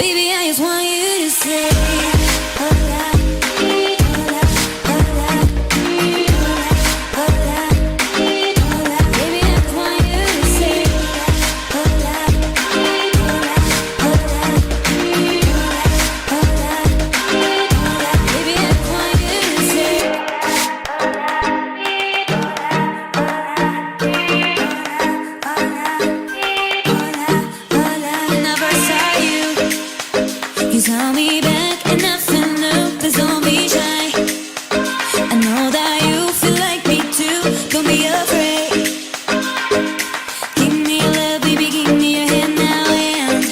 Baby, I just want you to say hola, hola, hola, hola, hola. Baby, I just want you to say hola, hola, hola, hola, hola. Baby, I just want you to say when I first saw you, you saw me back and nothing new. Please don't be shy. I know that you feel like me too. Don't be afraid. Give me your love, baby, give me your hand now, and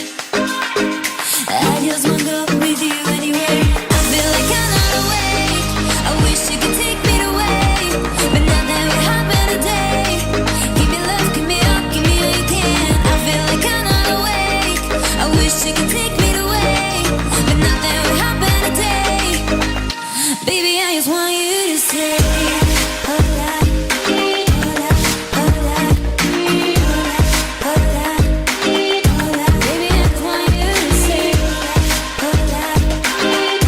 I just wanna go with you anywhere. I feel like I'm not awake. I wish you could take me away, but nothing would happen today. Give me love, give me up, give me all you can. I feel like I'm not awake. I wish you could take me away, but nothing would happen today. Baby, I just want you to say hola, hola, hola, hola, hola. Baby, I just want you to say hola, hola,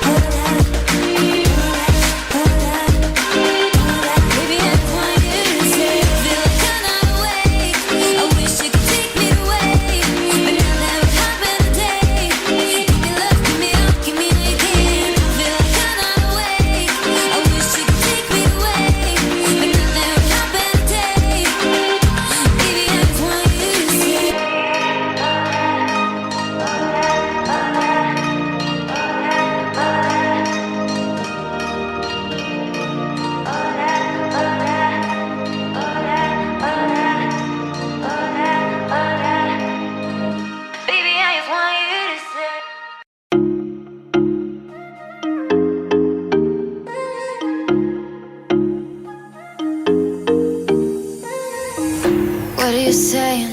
hola, hola, hola. Baby, I just want you to say feel like I'm not awake. I wish you could take me away, but nothing would happen today. Give me love, give me up, give me all you can. I feel like I'm not awake. I wish you could take me away, but nothing would happen today. Baby, I just want you to say baby, I just want you to say what are you saying?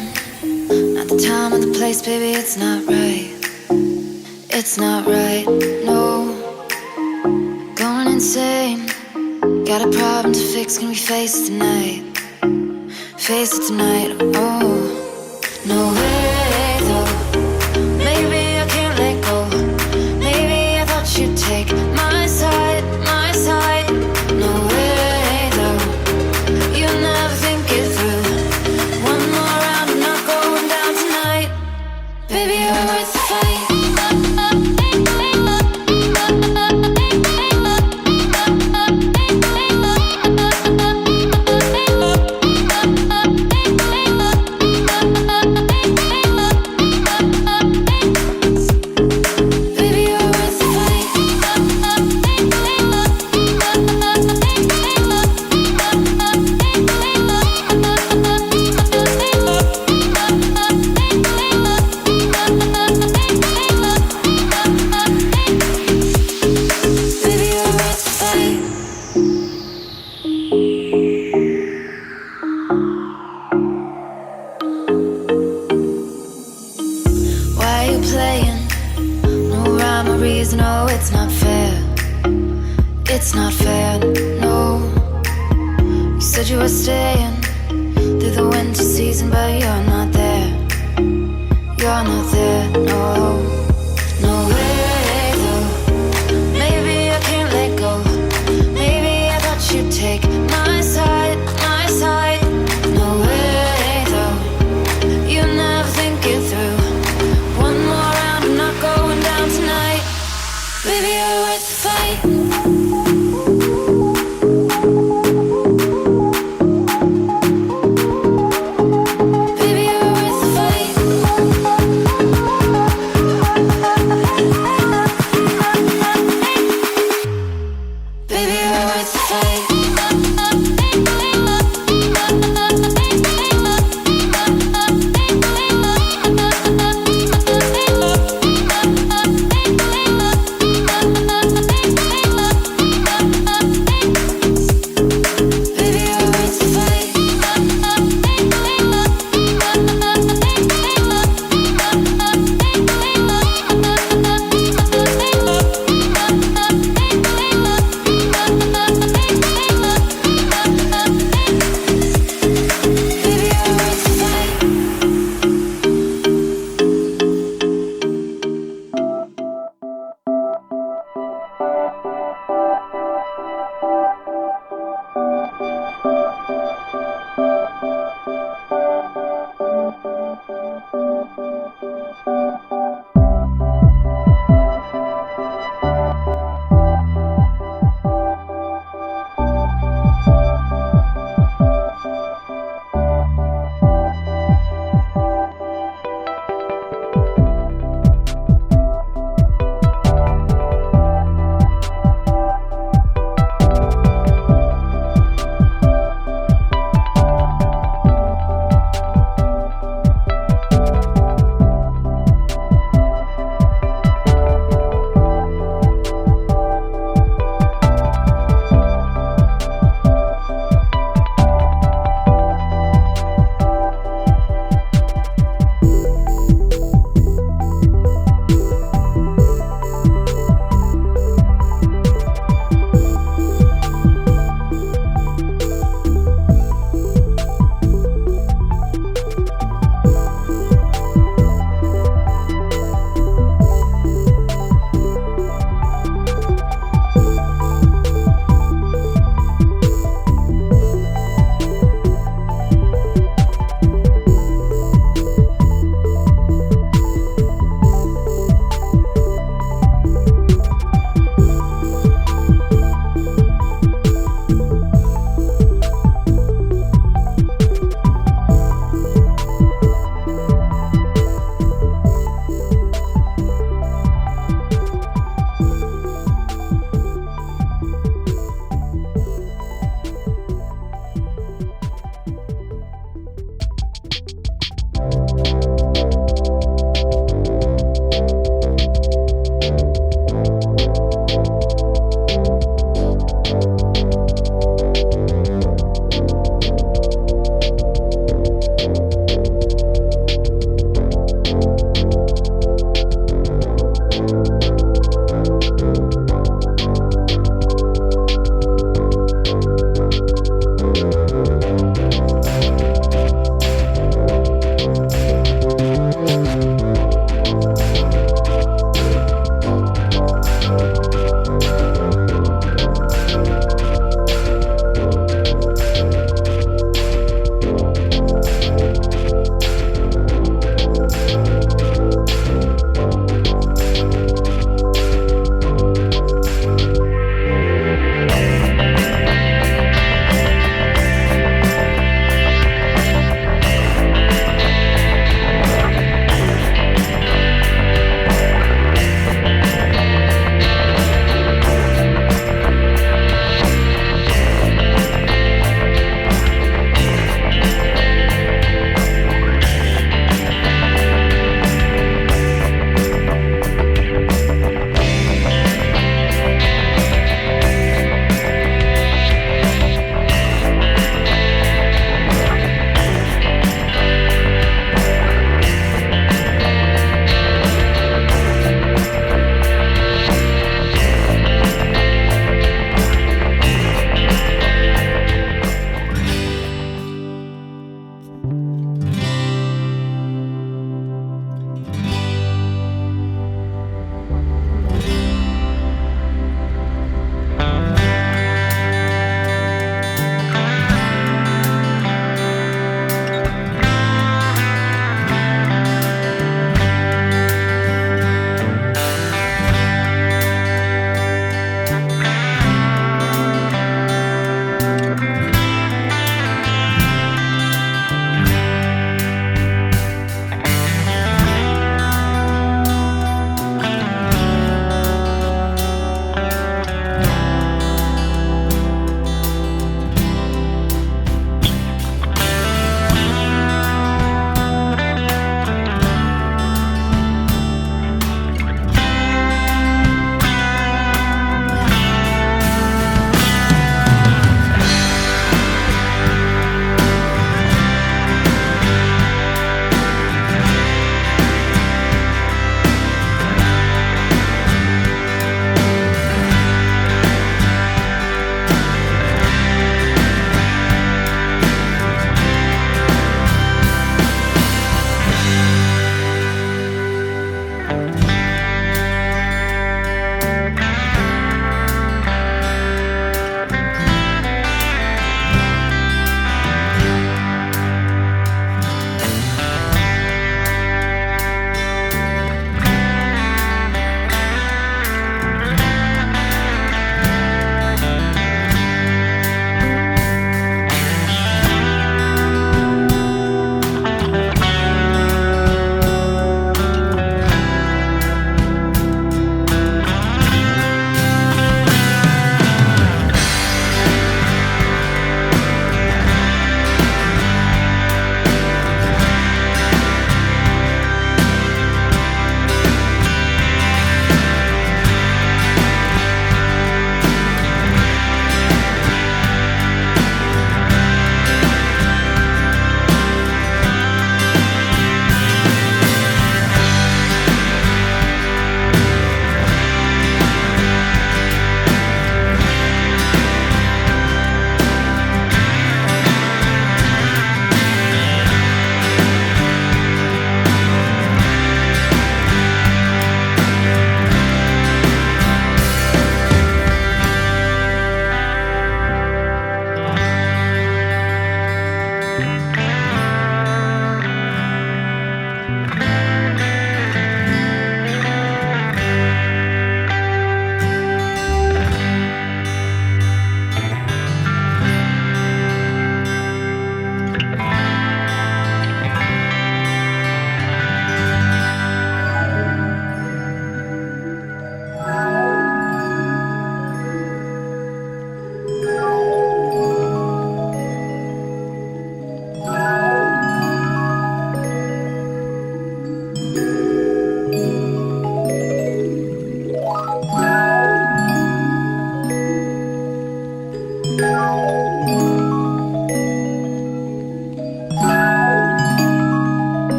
Not the time or the place, baby, it's not right. It's not right, no. Going insane. Got a problem to fix, can we face it tonight? Face it tonight, oh. No way, though. Maybe I can't let go. Maybe I thought you'd take my side, my side. No way, though. You'll never think it through. One more round, I'm not going down tonight. Baby, you're worth the fight. Baby, you're worth the fight. Baby, you're worth the fight. Why are you playing? No rhyme or reason, oh, it's not fair. It's not fair, no. You said you were staying through the winter season, but you're not there. You're not there, no.